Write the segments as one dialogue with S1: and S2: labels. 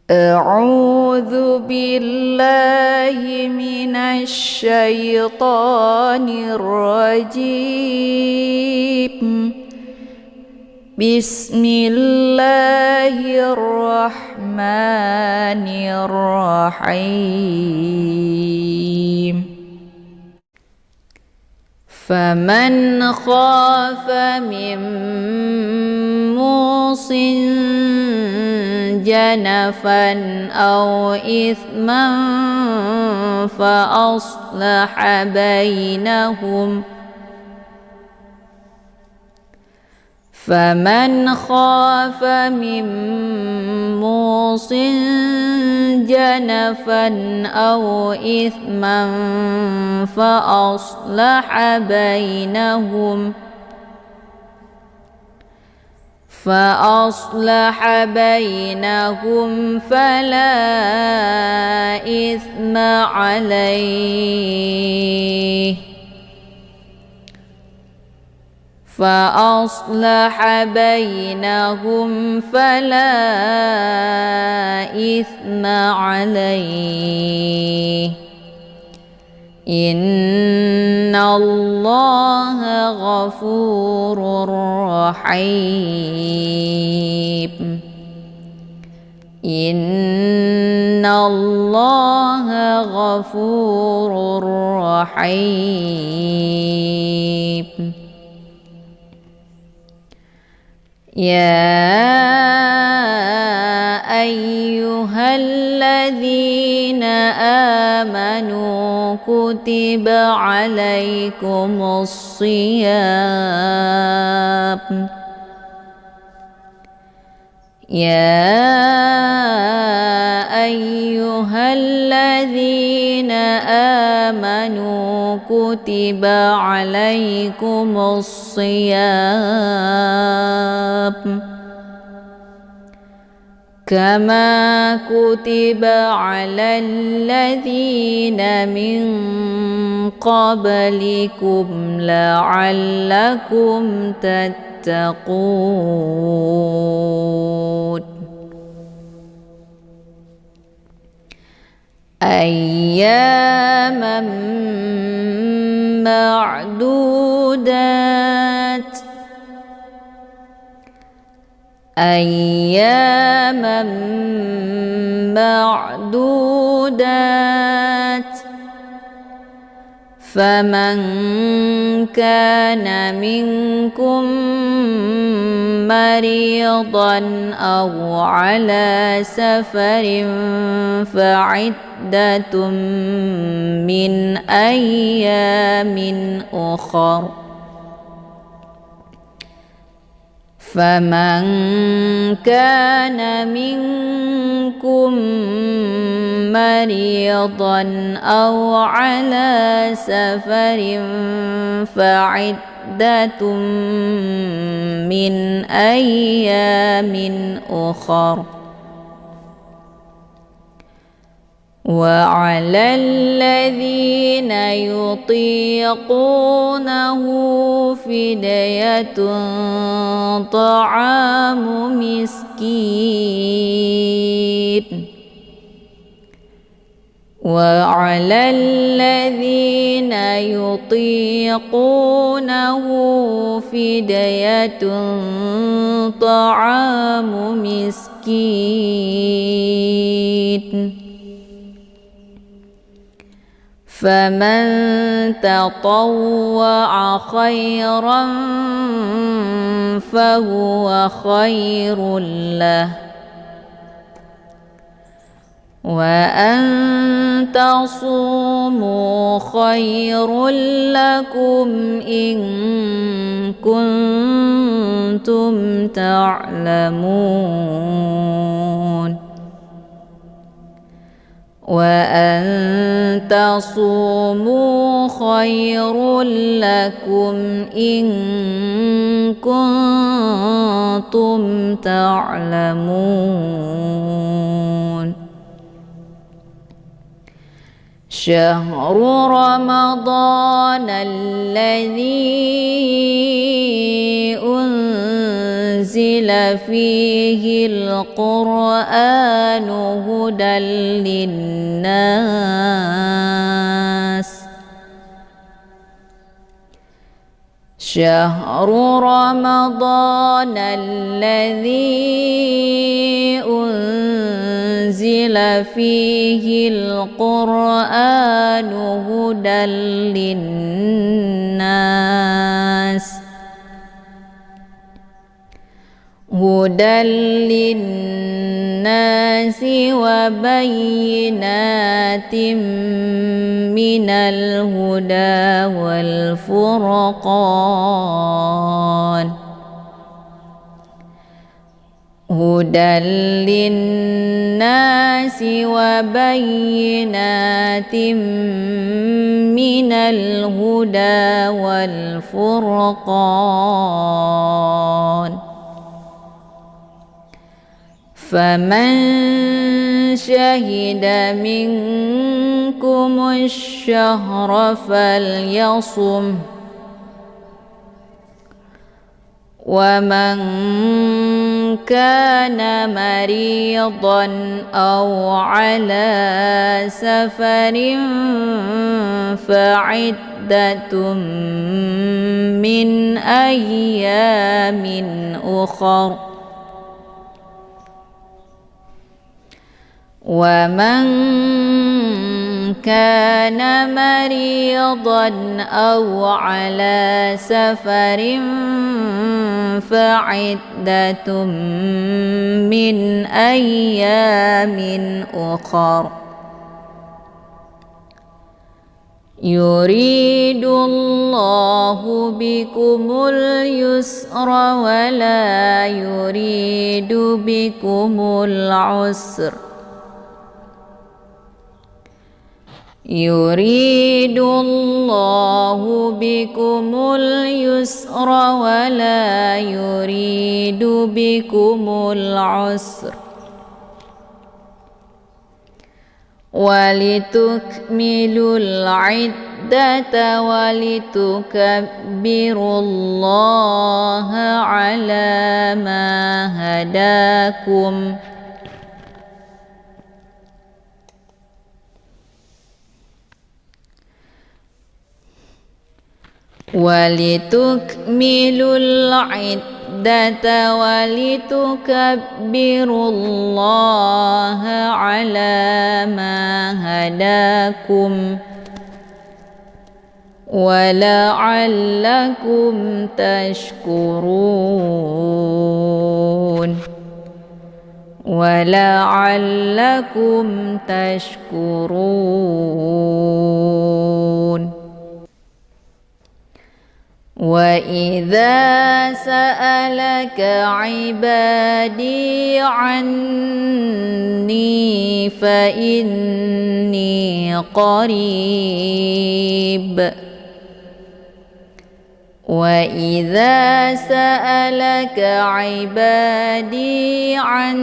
S1: أعوذ بالله من الشيطان الرجيم. بسم الله الرحمن الرحيم. فمن خاف من موصٍ جنفا أو إثما فأصلح بينهم فمن خاف من موصٍ جنفا أو إثما فأصلح بينهم فلا إثم عليه إن الله غفور رحيم. إن الله غفور رحيم. يا أيها الذين آمنوا كتب عليكم الصيام كتب عليكم الصيام كما كتب على الذين من قبلكم لعلكم تتقون. أياما معدودات فمن كان منكم مريضا أو على سفر فعدة من أيام أخر فمن كان منكم مريضا أو على سفر فعدة من أيام أخر وعلى الذين يطيقونه فدية طعام مسكين فمن تطوع خيرا فهو خير له وأن تصوموا خير لكم إن كنتم تعلمون وأن تصوموا خير لكم إن كنتم تعلمون. شهر رمضان الذي أنزل أنزل فيه القرآن هدى للناس شهر رمضان الذي أنزل فيه القرآن هدى للناس وبينات من الهدى والفرقان هدى للناس وبينات من الهدى والفرقان فمن شهد منكم الشهر فليصم ومن كان مريضا أو على سفر فعدة من أيام أخر ومن كان مريضا أو على سفر فعدة من أيام أخر يريد الله بكم اليسر ولا يريد بكم العسر يريد الله بكم اليسر ولا يريد بكم العسر ولتكملوا العدة ولتكبروا الله على ما هداكم ولتكملوا العدة ولتكبروا الله على ما هداكم ولعلكم تشكرون وإذا سألك عبادي عني فإني قريب وإذا سألك عبادي عني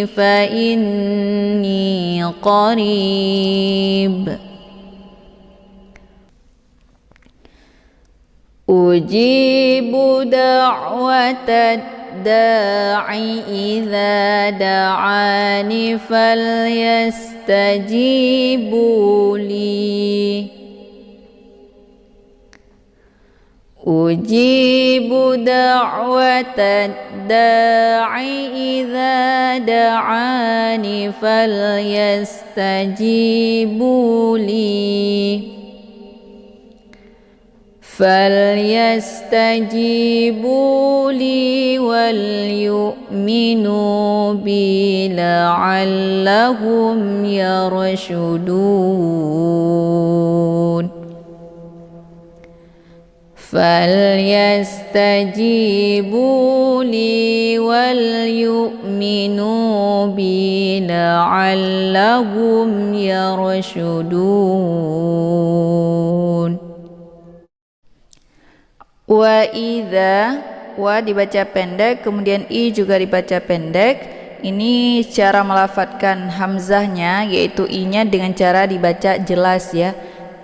S1: فإني قريب أجيب دعوة الداعي إذا دعاني فليستجيبوا لي أجيب دعوة الداعي إذا دعاني فليستجيبوا لي وليؤمنوا بي لعلهم يرشدون فليستجيبوا لي وليؤمنوا بي لعلهم يرشدون. Wa idza, wa dibaca pendek, kemudian i juga dibaca pendek. Ini cara melafadzkan hamzahnya, yaitu i-nya dengan cara dibaca jelas ya.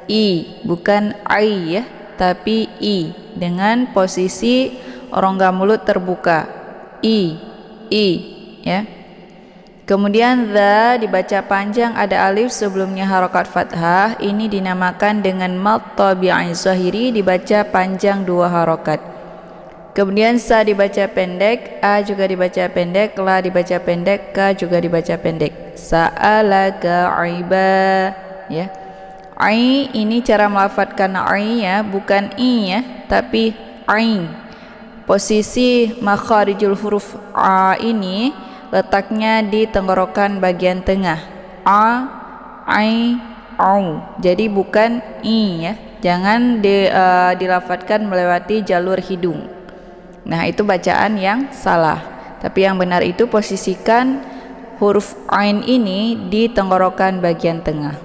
S1: I, bukan ai ya, tapi i dengan posisi rongga mulut terbuka. I ya. Kemudian dha dibaca panjang, ada alif sebelumnya harokat fathah. Ini dinamakan dengan mad tabi'i zahiri, dibaca panjang 2 harokat. Kemudian sa dibaca pendek, a juga dibaca pendek, la dibaca pendek, ka juga dibaca pendek. Sa'alaka aiba ya. Ai ini cara melafadzkan ai ya, bukan i ya, tapi ain. Posisi makharijul huruf a ini letaknya di tenggorokan bagian tengah. A, ai, au. Jadi bukan i ya. Jangan dilafadzkan melewati jalur hidung. Nah, itu bacaan yang salah. Tapi yang benar itu posisikan huruf ain ini di tenggorokan bagian tengah.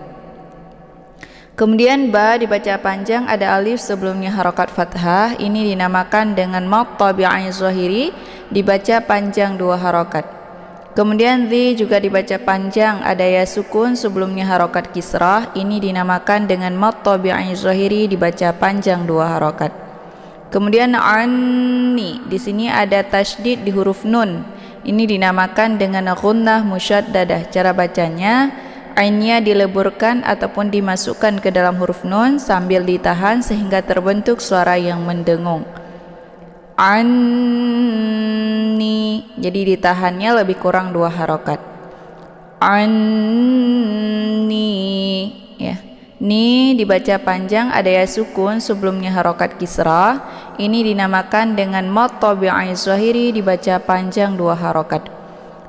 S1: Kemudian ba dibaca panjang, ada alif sebelumnya harokat fathah. Ini dinamakan dengan mad tabi'i zahiri, dibaca panjang 2 harokat. Kemudian dhi juga dibaca panjang, ada ya sukun sebelumnya harokat kisrah. Ini dinamakan dengan mad tabi'i zahiri, dibaca panjang 2 harokat. Kemudian anni, di sini ada tasydid di huruf nun. Ini dinamakan dengan ghunnah musyaddadah. Cara bacanya, ainnya dileburkan ataupun dimasukkan ke dalam huruf nun sambil ditahan sehingga terbentuk suara yang mendengung. Anni, jadi ditahannya lebih kurang 2 harokat. Anni ya. Ni dibaca panjang, ada ya sukun sebelumnya harokat kisrah. Ini dinamakan dengan mad tabi'i zahiri, dibaca panjang 2 harokat.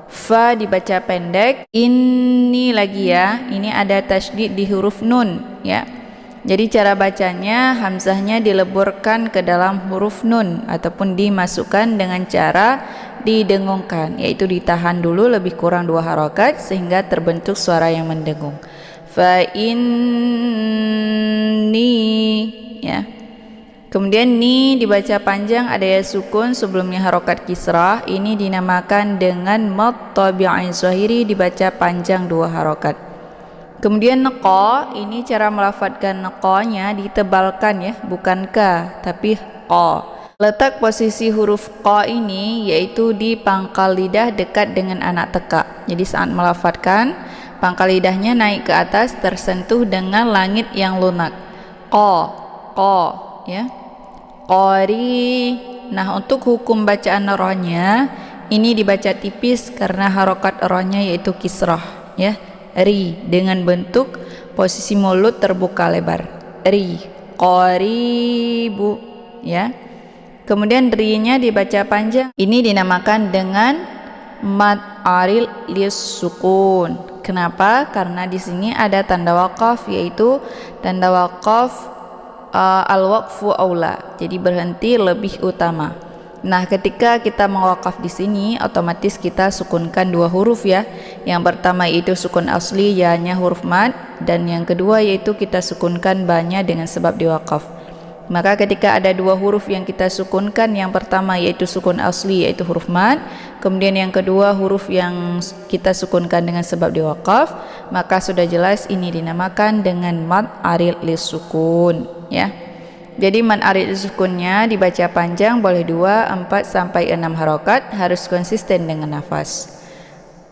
S1: Fa dibaca pendek. Ini lagi ya, ini ada tasydid di huruf nun ya. Jadi cara bacanya, hamzahnya dileburkan ke dalam huruf nun ataupun dimasukkan dengan cara didengungkan, yaitu ditahan dulu lebih kurang 2 harokat sehingga terbentuk suara yang mendengung. Fa inni ya. Kemudian ni dibaca panjang, ada ya sukun sebelumnya harokat kisrah. Ini dinamakan dengan mad tabi'i zahiri, dibaca panjang 2 harokat. Kemudian neqa, ini cara melafadzkan neqa-nya ditebalkan ya, bukan ka tapi qa. Letak posisi huruf qa ini yaitu di pangkal lidah dekat dengan anak teka. Jadi saat melafadzkan, pangkal lidahnya naik ke atas tersentuh dengan langit yang lunak. Qa ya. Qari. Nah, untuk hukum bacaan rohnya ini dibaca tipis karena harokat rohnya yaitu kisrah ya. Ri dengan bentuk posisi mulut terbuka lebar. Ri, qaribu ya. Kemudian ri-nya dibaca panjang. Ini dinamakan dengan mad aril lis sukun. Kenapa? Karena di sini ada tanda waqaf, yaitu tanda waqaf al-waqfu aula. Jadi berhenti lebih utama. Nah, ketika kita mewakaf di sini, otomatis kita sukunkan 2 huruf ya. Yang pertama yaitu sukun asli, ya-nya huruf mad, dan yang kedua yaitu kita sukunkan ba-nya dengan sebab diwakaf. Maka ketika ada 2 huruf yang kita sukunkan, yang pertama yaitu sukun asli yaitu huruf mad, kemudian yang kedua huruf yang kita sukunkan dengan sebab diwakaf, maka sudah jelas ini dinamakan dengan mad aril lis sukun ya. Jadi mad arid sukunnya dibaca panjang, boleh 2, 4 sampai 6 harokat, harus konsisten dengan nafas.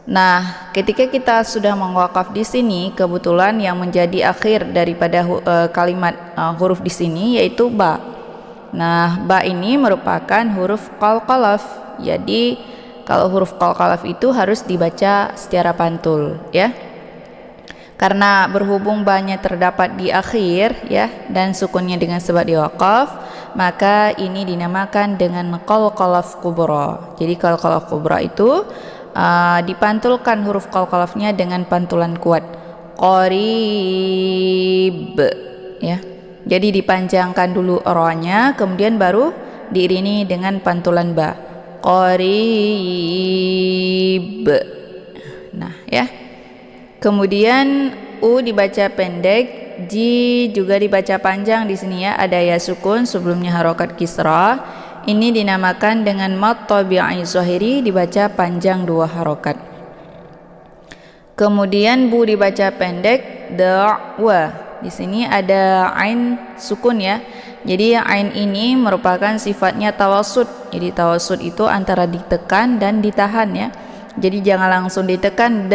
S1: Nah, ketika kita sudah mewakaf di sini, kebetulan yang menjadi akhir daripada kalimat huruf di sini yaitu ba. Nah, ba ini merupakan huruf qalqalaf. Jadi kalau huruf qalqalaf itu harus dibaca secara pantul ya. Karena berhubung ba-nya terdapat di akhir ya, dan sukunnya dengan sebab diwakaf, maka ini dinamakan dengan qalqalaf kubra. Jadi qalqalaf kubra itu dipantulkan huruf qalqalafnya dengan pantulan kuat. Qarib ya. Jadi dipanjangkan dulu ra-nya, kemudian baru diiringi dengan pantulan ba. Qarib. Nah ya. Kemudian u dibaca pendek, ji juga dibaca panjang di sini ya, ada ya sukun sebelumnya harokat kisrah. Ini dinamakan dengan mad tabi'i zahiri, dibaca panjang 2 harokat. Kemudian bu dibaca pendek, da'wa. Di sini ada ain sukun ya. Jadi ain ini merupakan sifatnya tawasud. Jadi tawasud itu antara ditekan dan ditahan ya. Jadi jangan langsung ditekan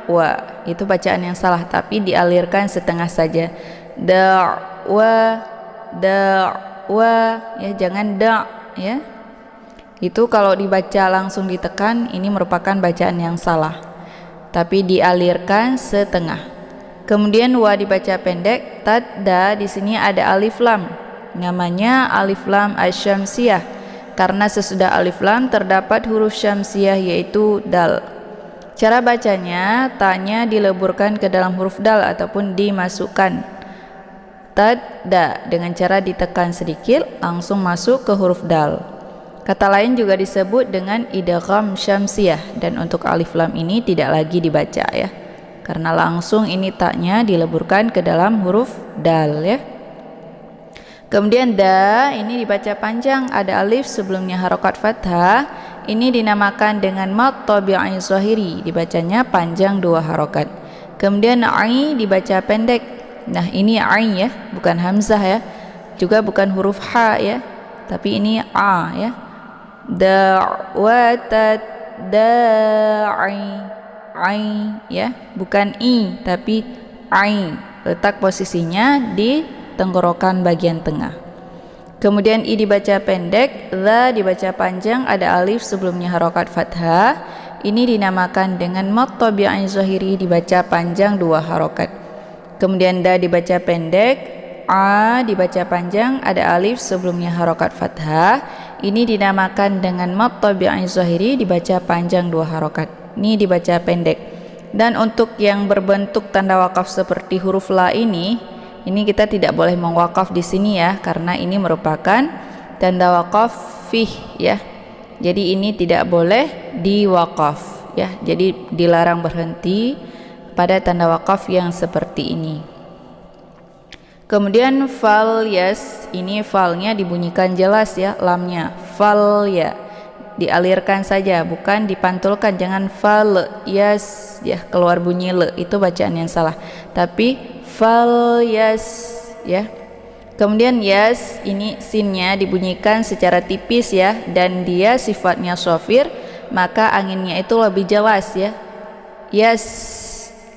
S1: wa, itu bacaan yang salah, tapi dialirkan setengah saja. Wa ya, jangan ya. Itu kalau dibaca langsung ditekan, ini merupakan bacaan yang salah, tapi dialirkan setengah. Kemudian wa dibaca pendek. Tadda di sini ada alif lam, namanya alif lam asyamsiyah, karena sesudah alif lam terdapat huruf syamsiyah yaitu dal. Cara bacanya, tanya dileburkan ke dalam huruf dal ataupun dimasukkan. Tadda dengan cara ditekan sedikit langsung masuk ke huruf dal. Kata lain juga disebut dengan idgham syamsiyah, dan untuk alif lam ini tidak lagi dibaca ya, karena langsung ini taknya dileburkan ke dalam huruf dal ya. Kemudian da ini dibaca panjang, ada alif sebelumnya harokat fathah. Ini dinamakan dengan mad tabi'i zahiri, dibacanya panjang 2 harokat. Kemudian ai dibaca pendek. Nah ini ai ya, bukan hamzah ya, juga bukan huruf ha ya, tapi ini a ya. Da'wata da'i ya, bukan i tapi ai. Letak posisinya di tenggorokan bagian tengah. Kemudian i dibaca pendek, za dibaca panjang, ada alif sebelumnya harokat fathah. Ini dinamakan dengan mad tabi'i zahiri, dibaca panjang 2 harokat. Kemudian da dibaca pendek, a dibaca panjang, ada alif sebelumnya harokat fathah. Ini dinamakan dengan mad tabi'i zahiri, dibaca panjang 2 harokat. Ini dibaca pendek. Dan untuk yang berbentuk tanda wakaf seperti huruf la ini kita tidak boleh mewakaf di sini ya, karena ini merupakan tanda wakaf fih ya. Jadi ini tidak boleh diwakaf ya. Jadi dilarang berhenti pada tanda wakaf yang seperti ini. Kemudian fal yas, ini falnya dibunyikan jelas ya, lamnya fal ya, dialirkan saja, bukan dipantulkan. Jangan fal yas ya keluar bunyi le, itu bacaan yang salah, tapi fal yas ya. Kemudian yas, ini sinnya dibunyikan secara tipis ya, dan dia sifatnya shafir, maka anginnya itu lebih jelas ya. Yas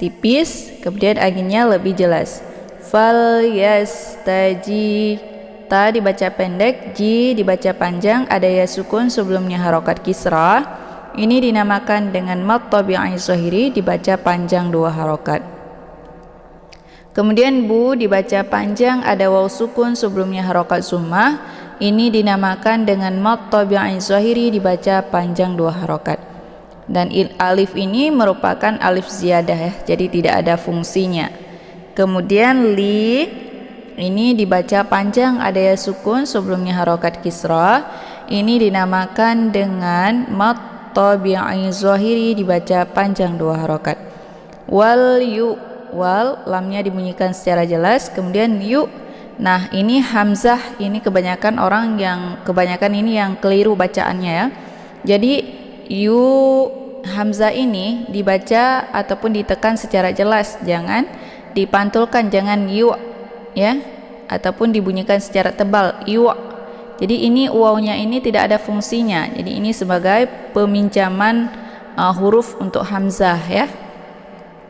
S1: tipis, kemudian anginnya lebih jelas. Fal yastaji, ta dibaca pendek, ji dibaca panjang, ada ya sukun sebelumnya harokat kisra. Ini dinamakan dengan mad tabi'i zahiri, dibaca panjang 2 harokat. Kemudian bu dibaca panjang, ada waw sukun sebelumnya harokat summah. Ini dinamakan dengan mad tabi'i zahiri, dibaca panjang 2 harokat. Dan alif ini merupakan alif ziyadah ya, jadi tidak ada fungsinya. Kemudian li ini dibaca panjang, ada ya sukun sebelumnya harokat kisra. Ini dinamakan dengan mad tabi'i zahiri, dibaca panjang 2 harokat. Wal yu, wal lamnya dibunyikan secara jelas. Kemudian yu, nah ini hamzah, ini kebanyakan ini yang keliru bacaannya ya. Jadi yu hamzah ini dibaca ataupun ditekan secara jelas, jangan dipantulkan, jangan yu ya, ataupun dibunyikan secara tebal yu. Jadi ini wawnya ini tidak ada fungsinya, jadi ini sebagai peminjaman huruf untuk hamzah ya.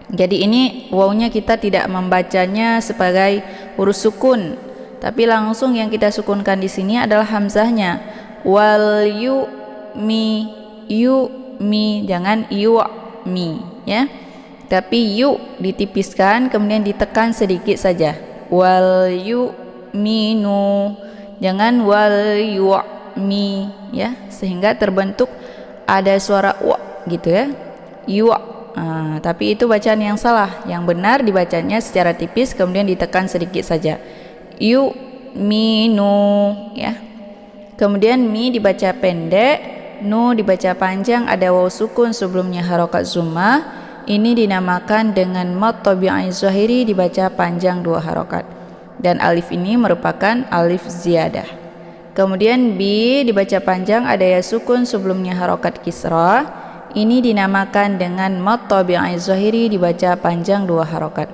S1: Jadi ini wawnya kita tidak membacanya sebagai huruf sukun, tapi langsung yang kita sukunkan di sini adalah hamzahnya. Wal yu mi, jangan yu mi ya, tapi yu ditipiskan kemudian ditekan sedikit saja. Wal yu minu, jangan wal yu mi ya, sehingga terbentuk ada suara wa gitu ya, yu. Tapi itu bacaan yang salah. Yang benar dibacanya secara tipis kemudian ditekan sedikit saja, yu minu ya. Kemudian mi dibaca pendek, nu dibaca panjang, ada waw sukun sebelumnya harokat zummah. Ini dinamakan dengan mad tabi'i zahiri, dibaca panjang 2 harokat. Dan alif ini merupakan alif ziyadah. Kemudian bi dibaca panjang, ada ya sukun sebelumnya harokat kisra. Ini dinamakan dengan mad tabi'i zahiri, dibaca panjang 2 harokat.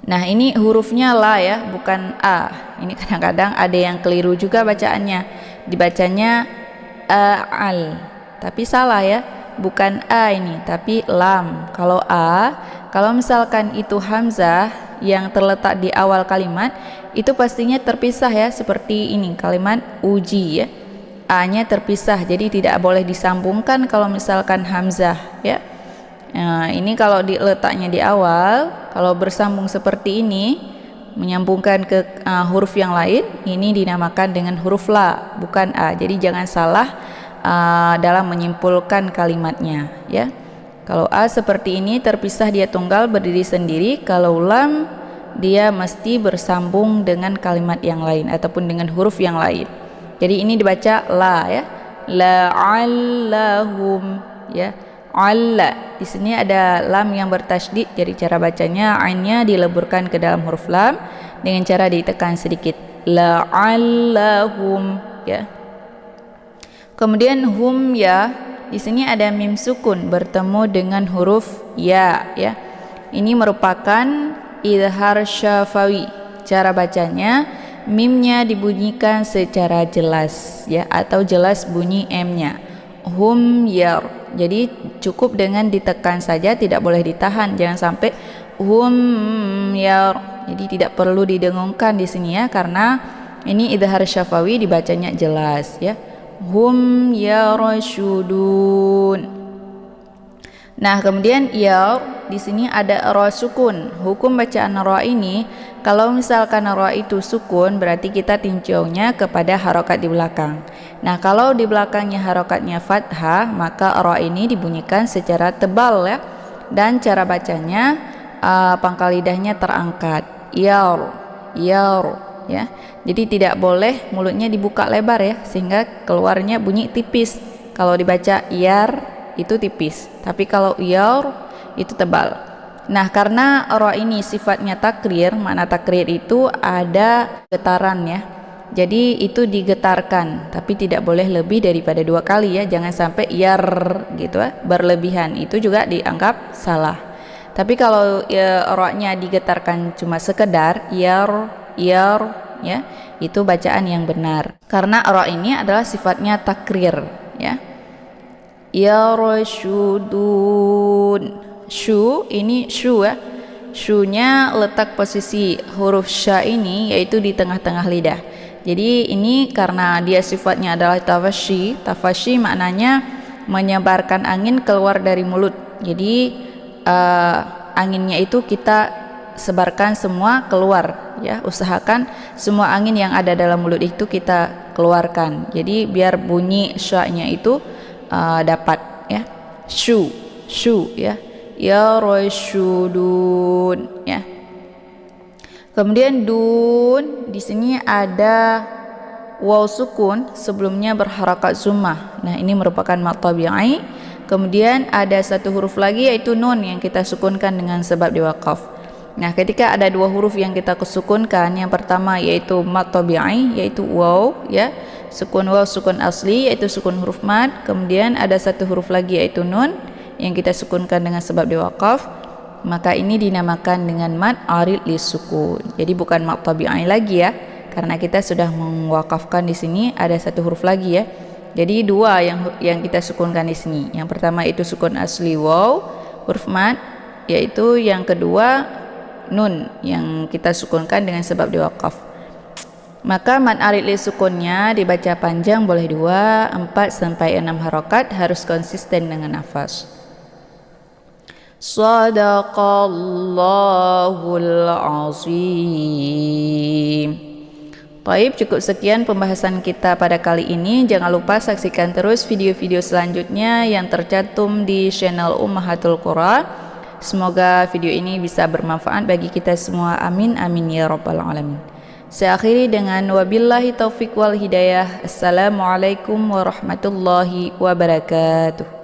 S1: Nah, ini hurufnya la ya, bukan a. Ini kadang-kadang ada yang keliru juga bacaannya. Dibacanya al. Tapi salah ya. Bukan a ini, tapi lam. Kalau a, kalau misalkan itu hamzah yang terletak di awal kalimat, itu pastinya terpisah ya, seperti ini kalimat uji ya. A-nya terpisah, jadi tidak boleh disambungkan kalau misalkan hamzah ya. Nah, ini kalau diletaknya di awal, kalau bersambung seperti ini, menyambungkan ke huruf yang lain, ini dinamakan dengan huruf la, bukan a. Jadi jangan salah dalam menyimpulkan kalimatnya ya. Kalau a seperti ini terpisah, dia tunggal berdiri sendiri. Kalau lam, dia mesti bersambung dengan kalimat yang lain ataupun dengan huruf yang lain. Jadi ini dibaca la ya, la'allahum ya. Alla, di sini ada lam yang bertasydid, jadi cara bacanya ainnya dileburkan ke dalam huruf lam dengan cara ditekan sedikit, la'allahum ya. Kemudian hum ya, di sini ada mim sukun bertemu dengan huruf ya ya. Ini merupakan idhar syafawi. Cara bacanya, mimnya dibunyikan secara jelas ya, atau jelas bunyi m-nya. Hum yar. Jadi cukup dengan ditekan saja, tidak boleh ditahan. Jangan sampai hum yar. Jadi tidak perlu didengungkan di sini ya, karena ini idhar syafawi, dibacanya jelas ya. Hum yarashudun. Nah, kemudian ya, di sini ada ra sukun. Hukum bacaan ra ini, kalau misalkan ra itu sukun, berarti kita tinjaunya kepada harokat di belakang. Nah, kalau di belakangnya harokatnya fathah, maka ra ini dibunyikan secara tebal ya. Dan cara bacanya pangkal lidahnya terangkat. Yar, yar ya. Jadi tidak boleh mulutnya dibuka lebar ya, sehingga keluarnya bunyi tipis. Kalau dibaca yar itu tipis, tapi kalau yar itu tebal. Nah, karena ra ini sifatnya takrir, makna takrir itu ada getaran ya. Jadi itu digetarkan, tapi tidak boleh lebih daripada 2 kali ya. Jangan sampai yar gitu ya, berlebihan. Itu juga dianggap salah. Tapi kalau ra-nya digetarkan cuma sekedar yar ya, itu bacaan yang benar. Karena ra ini adalah sifatnya takrir ya. Yarashudun. Syu ini syu ya. Syu-nya letak posisi huruf sya ini yaitu di tengah-tengah lidah. Jadi ini karena dia sifatnya adalah tafashi. Tafashi maknanya menyebarkan angin keluar dari mulut. Jadi anginnya itu kita sebarkan semua keluar ya. Usahakan semua angin yang ada dalam mulut itu kita keluarkan. Jadi biar bunyi sya-nya itu dapat ya. Syu ya. Yarashudun ya. Kemudian dun, di sini ada waw sukun, sebelumnya berharakat zummah. Nah, ini merupakan mad tabi'i. Kemudian ada satu huruf lagi yaitu nun yang kita sukunkan dengan sebab diwaqaf. Nah, ketika ada 2 huruf yang kita kesukunkan, yang pertama yaitu mad tabi'i yaitu waw ya. Sukun waw sukun asli yaitu sukun huruf mad. Kemudian ada satu huruf lagi yaitu nun yang kita sukunkan dengan sebab diwaqaf. Maka ini dinamakan dengan mad arid li sukun. Jadi bukan mad tabi'i lagi ya, karena kita sudah mewakafkan di sini ada satu huruf lagi ya. Jadi 2 yang kita sukunkan di sini. Yang pertama itu sukun asli waw huruf mad, yaitu yang kedua nun yang kita sukunkan dengan sebab diwaqaf. Maka mad arid li sukunnya dibaca panjang boleh 2, 4 sampai 6 harokat, harus konsisten dengan nafas. Shadaqallahul azim. Baik, cukup sekian pembahasan kita pada kali ini. Jangan lupa saksikan terus video-video selanjutnya yang tercantum di channel Ummahatul Qura. Semoga video ini bisa bermanfaat bagi kita semua. Amin amin ya rabbal alamin. Saya akhiri dengan wabillahi taufiq wal hidayah. Assalamualaikum warahmatullahi wabarakatuh.